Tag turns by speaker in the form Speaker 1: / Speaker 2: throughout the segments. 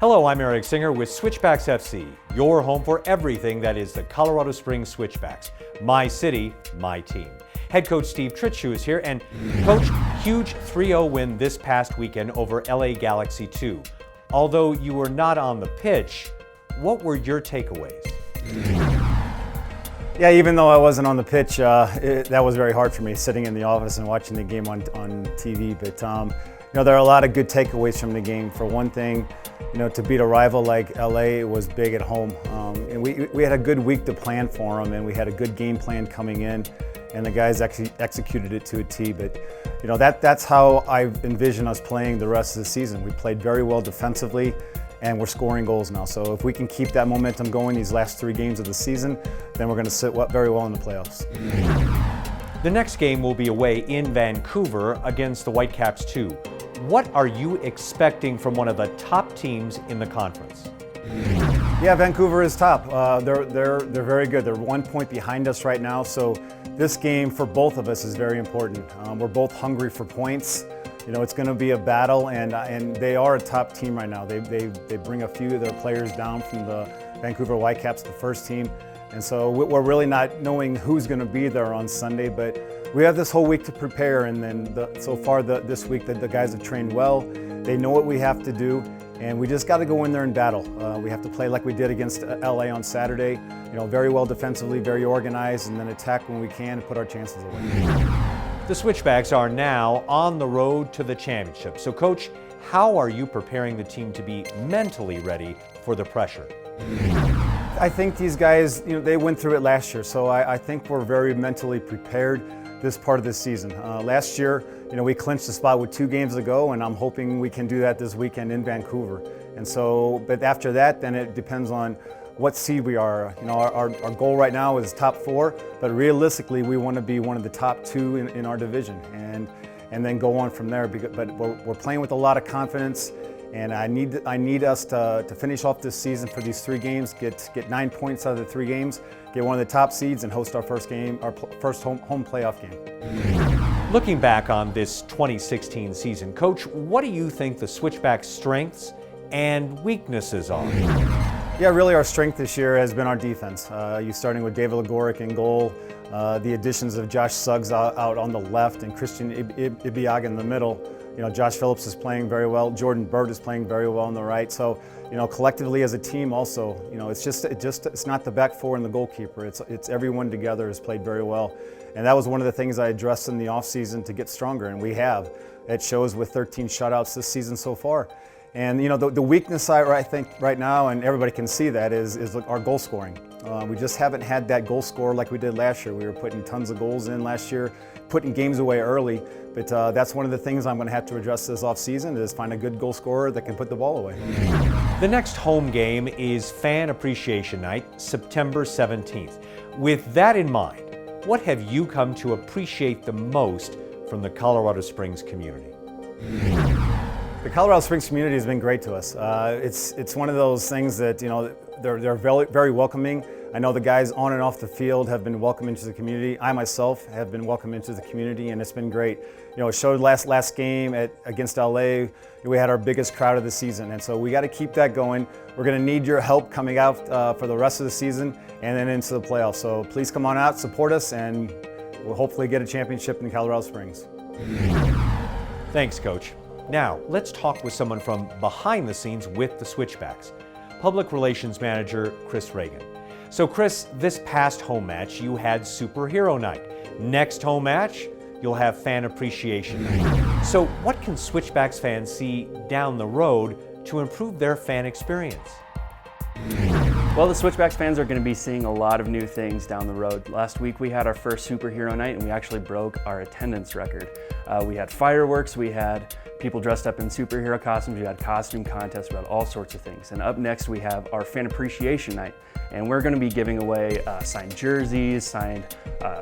Speaker 1: Hello, I'm Eric Singer with Switchbacks FC, your home for everything that is the Colorado Springs Switchbacks. My city, my team. Head coach Steve Trittschuh is here, and coach, huge 3-0 win this past weekend over LA Galaxy 2. Although you were not on the pitch, what were your takeaways?
Speaker 2: Yeah, even though I wasn't on the pitch, that was very hard for me, sitting in the office and watching the game on TV. But there are a lot of good takeaways from the game. For one thing, to beat a rival like LA was big at home, and we had a good week to plan for them, and we had a good game plan coming in, and the guys actually executed it to a T. But that's how I envision us playing the rest of the season. We played very well defensively, and we're scoring goals now. So if we can keep that momentum going these last 3 games of the season, then we're going to sit very well in the playoffs.
Speaker 1: The next game will be away in Vancouver against the Whitecaps 2. What are you expecting from one of the top teams in the conference?
Speaker 2: Yeah, Vancouver is top. They're very good. They're 1 point behind us right now. So this game for both of us is very important. We're both hungry for points. It's going to be a battle, and they are a top team right now. They bring a few of their players down from the Vancouver Whitecaps, the first team. And so we're really not knowing who's going to be there on Sunday, but we have this whole week to prepare. And then so far this week, the guys have trained well. They know what we have to do, and we just got to go in there and battle. We have to play like we did against LA on Saturday. Very well defensively, very organized, and then attack when we can and put our chances away.
Speaker 1: The Switchbacks are now on the road to the championship. So, Coach, how are you preparing the team to be mentally ready for the pressure?
Speaker 2: I think these guys, they went through it last year, so I think we're very mentally prepared this part of the season. Last year, we clinched the spot with 2 games to go, and I'm hoping we can do that this weekend in Vancouver. And so, but after that, then it depends on what seed we are. Our goal right now is top 4, but realistically, we want to be one of the top 2 in our division, and then go on from there. But we're playing with a lot of confidence, and I need us to finish off this season for these 3 games, get 9 points out of the 3 games, get one of the top seeds, and host our first home playoff game.
Speaker 1: Looking back on this 2016 season, Coach, what do you think the Switchbacks' strengths and weaknesses are?
Speaker 2: Yeah, really our strength this year has been our defense. You starting with David Legoric in goal, the additions of Josh Suggs out on the left and Christian Ibiaga in the middle. Josh Phillips is playing very well. Jordan Burt is playing very well on the right. So, collectively as a team also, it's not the back 4 and the goalkeeper. It's everyone together has played very well. And that was one of the things I addressed in the offseason to get stronger, and we have. It shows with 13 shutouts this season so far. And the weakness I think right now, and everybody can see that, is our goal scoring. We just haven't had that goal scorer like we did last year. We were putting tons of goals in last year, putting games away early. But that's one of the things I'm going to have to address this offseason, is find a good goal scorer that can put the ball away.
Speaker 1: The next home game is Fan Appreciation Night, September 17th. With that in mind, what have you come to appreciate the most from the Colorado Springs community?
Speaker 2: The Colorado Springs community has been great to us. It's one of those things that they're very, very welcoming. I know the guys on and off the field have been welcome into the community. I myself have been welcome into the community, and it's been great. It showed last game against LA. We had our biggest crowd of the season, and so we got to keep that going. We're going to need your help coming out for the rest of the season and then into the playoffs. So please come on out, support us, and we'll hopefully get a championship in Colorado Springs.
Speaker 1: Thanks, Coach. Now, let's talk with someone from behind the scenes with the Switchbacks, Public Relations Manager Chris Reagan. So Chris, this past home match, you had Superhero Night. Next home match, you'll have Fan Appreciation Night. So what can Switchbacks fans see down the road to improve their fan experience?
Speaker 3: Well, the Switchbacks fans are going to be seeing a lot of new things down the road. Last week we had our first Superhero Night, and we actually broke our attendance record. We had fireworks, we had people dressed up in superhero costumes, we had costume contests, we had all sorts of things. And up next we have our Fan Appreciation Night, and we're going to be giving away signed jerseys, signed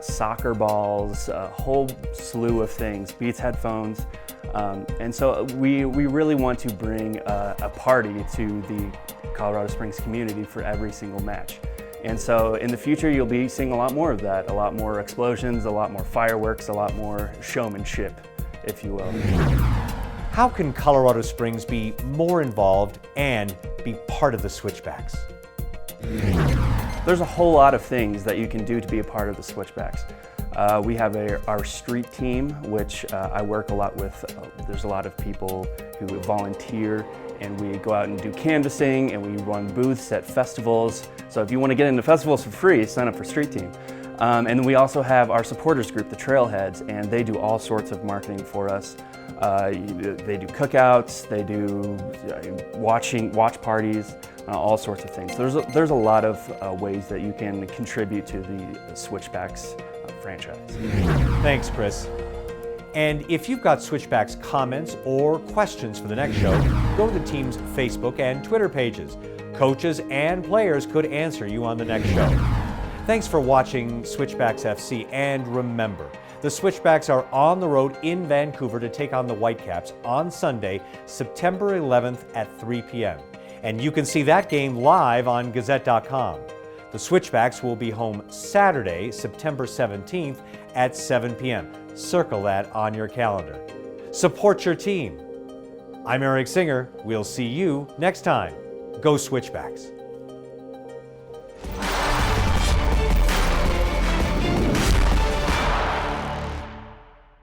Speaker 3: soccer balls, a whole slew of things, Beats headphones. And so we really want to bring a party to the Colorado Springs community for every single match. And so in the future, you'll be seeing a lot more of that, a lot more explosions, a lot more fireworks, a lot more showmanship, if you will.
Speaker 1: How can Colorado Springs be more involved and be part of the Switchbacks?
Speaker 3: There's a whole lot of things that you can do to be a part of the Switchbacks. We have our street team, which I work a lot with. There's a lot of people who volunteer, and we go out and do canvassing, and we run booths at festivals. So if you want to get into festivals for free, sign up for street team. And then we also have our supporters group, the Trailheads, and they do all sorts of marketing for us. They do cookouts, they do watch parties, all sorts of things. There's a lot of ways that you can contribute to the Switchbacks franchise.
Speaker 1: Thanks, Chris. And if you've got Switchbacks comments or questions for the next show, go to the team's Facebook and Twitter pages. Coaches and players could answer you on the next show. Thanks for watching Switchbacks FC, and remember, the Switchbacks are on the road in Vancouver to take on the Whitecaps on Sunday, September 11th at 3 p.m. And you can see that game live on Gazette.com. The Switchbacks will be home Saturday, September 17th at 7 p.m. Circle that on your calendar. Support your team. I'm Eric Singer. We'll see you next time. Go Switchbacks.